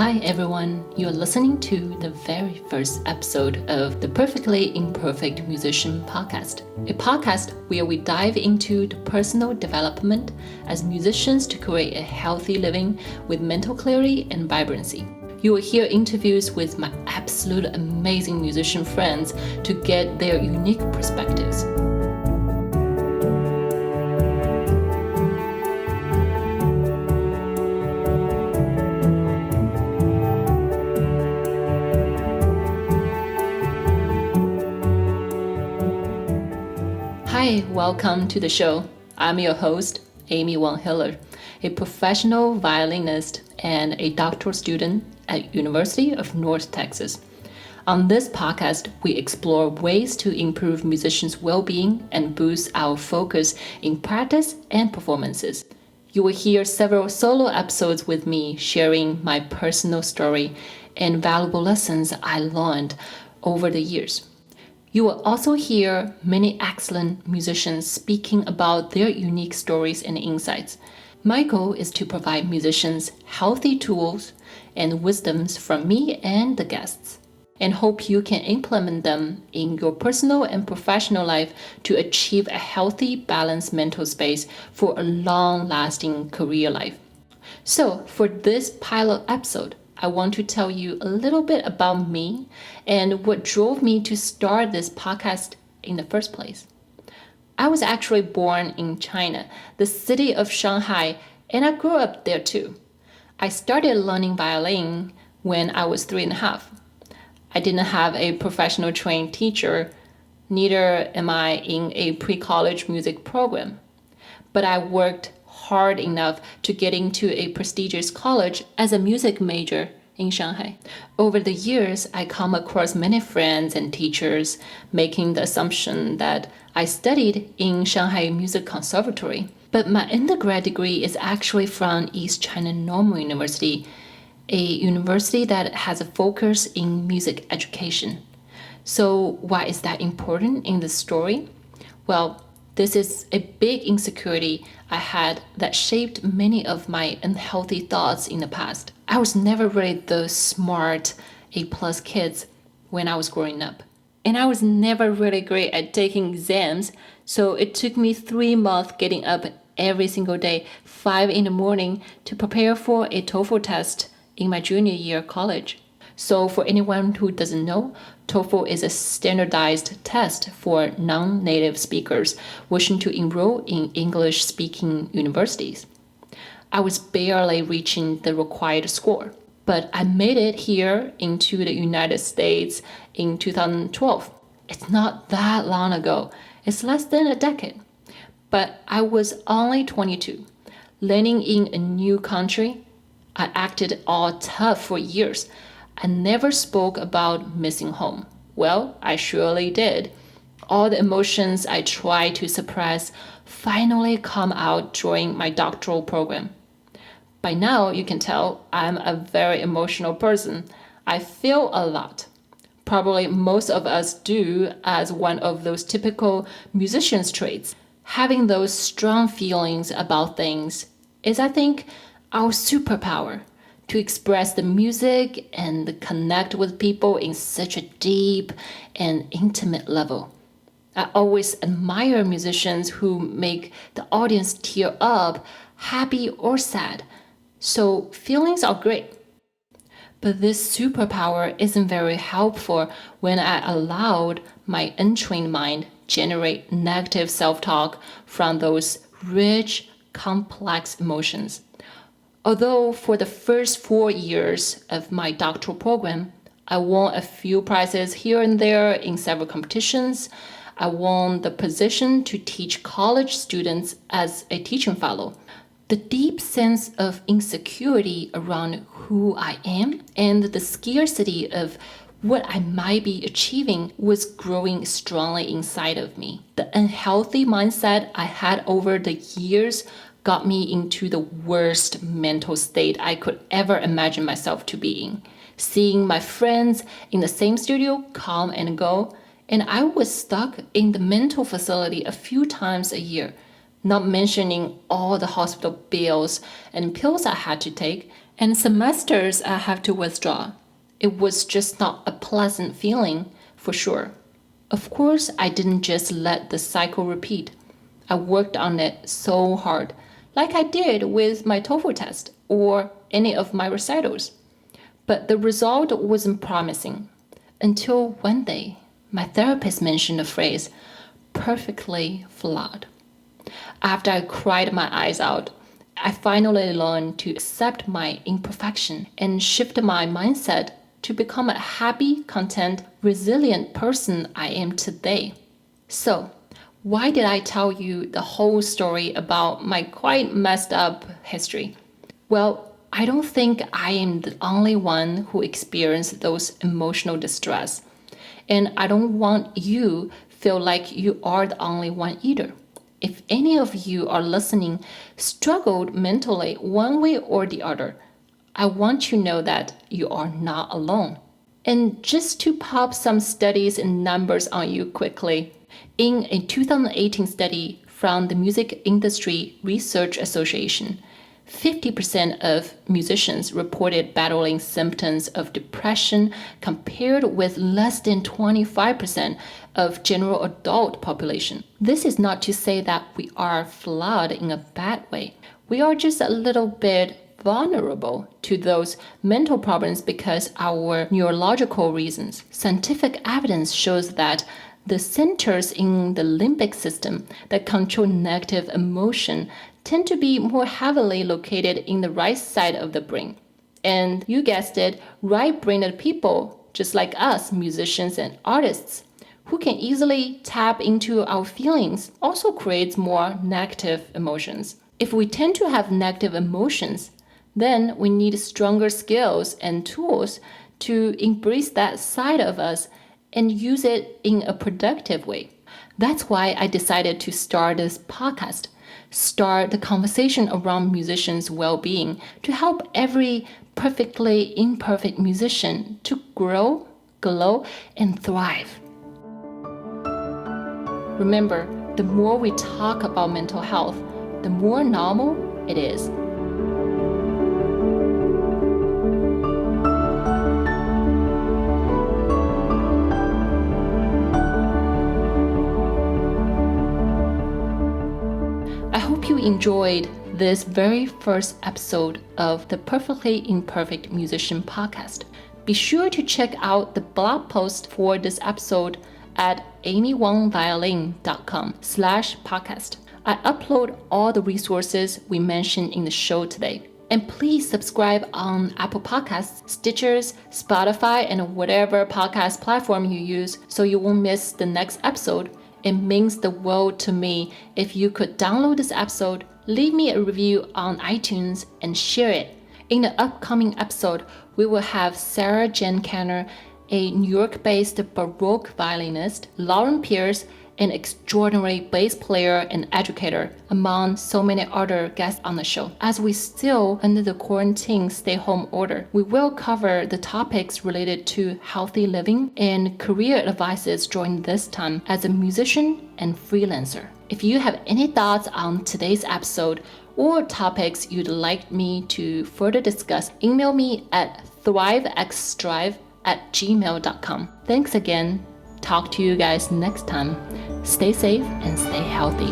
Hi everyone, you're listening to the very first episode of the Perfectly Imperfect Musician podcast, a podcast where we dive into the personal development as musicians to create a healthy living with mental clarity and vibrancy. You will hear interviews with my absolute amazing musician friends to get their unique perspectives. Hi, welcome to the show. I'm your host, Amy Wang-Hiller, a professional violinist and a doctoral student at University of North Texas. On this podcast, we explore ways to improve musicians' well-being and boost our focus in practice and performances. You will hear several solo episodes with me sharing my personal story and valuable lessons I learned over the years. You will also hear many excellent musicians speaking about their unique stories and insights. My goal is to provide musicians healthy tools and wisdoms from me and the guests, and hope you can implement them in your personal and professional life to achieve a healthy, balanced mental space for a long-lasting career life. So, for this pilot episode, I want to tell you a little bit about me and what drove me to start this podcast in the first place. I was actually born in China, the city of Shanghai, and I grew up there too. I started learning violin when I was 3.5. I didn't have a professional trained teacher, neither am I in a pre-college music program. But I worked hard enough to get into a prestigious college as a music major in Shanghai. Over the years, I come across many friends and teachers making the assumption that I studied in Shanghai Music Conservatory. But my undergrad degree is actually from East China Normal University, a university that has a focus in music education. So why is that important in the story? Well, this is a big insecurity I had that shaped many of my unhealthy thoughts in the past. I was never really the smart A+ kids when I was growing up. And I was never really great at taking exams, so it took me 3 months getting up every single day, 5 in the morning, to prepare for a TOEFL test in my junior year of college. So for anyone who doesn't know, TOEFL is a standardized test for non-native speakers wishing to enroll in English-speaking universities. I was barely reaching the required score, but I made it here into the United States in 2012. It's not that long ago. It's less than a decade. But I was only 22. Landing in a new country, I acted all tough for years. I never spoke about missing home. Well, I surely did. All the emotions I tried to suppress finally come out during my doctoral program. By now, you can tell I'm a very emotional person. I feel a lot. Probably most of us do as one of those typical musician's traits. Having those strong feelings about things is, I think, our superpower. To express the music and connect with people in such a deep and intimate level. I always admire musicians who make the audience tear up, happy or sad. So feelings are great. But this superpower isn't very helpful when I allowed my untrained mind generate negative self-talk from those rich, complex emotions. Although for the first 4 years of my doctoral program, I won a few prizes here and there in several competitions. I won the position to teach college students as a teaching fellow. The deep sense of insecurity around who I am and the scarcity of what I might be achieving was growing strongly inside of me. The unhealthy mindset I had over the years got me into the worst mental state I could ever imagine myself to be in. Seeing my friends in the same studio come and go, and I was stuck in the mental facility a few times a year, not mentioning all the hospital bills and pills I had to take, And semesters I have to withdraw. It was just not a pleasant feeling, for sure. Of course, I didn't just let the cycle repeat. I worked on it so hard, like I did with my TOEFL test or any of my recitals. But the result wasn't promising until one day my therapist mentioned the phrase, perfectly flawed. After I cried my eyes out, I finally learned to accept my imperfection and shift my mindset to become a happy, content, resilient person I am today. So, why did I tell you the whole story about my quite messed up history? Well, I don't think I am the only one who experienced those emotional distress. And I don't want you feel like you are the only one either. If any of you are listening struggled mentally one way or the other, I want you to know that you are not alone. And just to pop some studies and numbers on you quickly, in a 2018 study from the Music Industry Research Association, 50% of musicians reported battling symptoms of depression compared with less than 25% of general adult population. This is not to say that we are flawed in a bad way. We are just a little bit vulnerable to those mental problems because our neurological reasons. Scientific evidence shows that the centers in the limbic system that control negative emotion tend to be more heavily located in the right side of the brain. And you guessed it, right-brained people, just like us, musicians and artists, who can easily tap into our feelings, also creates more negative emotions. If we tend to have negative emotions, then we need stronger skills and tools to embrace that side of us and use it in a productive way. That's why I decided to start this podcast, start the conversation around musicians' well-being to help every perfectly imperfect musician to grow, glow, and thrive. Remember, the more we talk about mental health, the more normal it is. I hope you enjoyed this very first episode of the Perfectly Imperfect Musician podcast. Be sure to check out the blog post for this episode at amywangviolin.com/podcast. I upload all the resources we mentioned in the show today. And please subscribe on Apple Podcasts, Stitchers, Spotify, and whatever podcast platform you use so you won't miss the next episode. It means the world to me if you could download this episode, leave me a review on iTunes, and share it. In the upcoming episode, we will have Sarah Jen Kenner, a New York-based Baroque violinist, Lauren Pierce, an extraordinary bass player and educator, among so many other guests on the show. As we still under the quarantine stay-home order, we will cover the topics related to healthy living and career advices during this time as a musician and freelancer. If you have any thoughts on today's episode or topics you'd like me to further discuss, email me at thrivexstrive@gmail.com. Thanks again. Talk to you guys next time. Stay safe and stay healthy.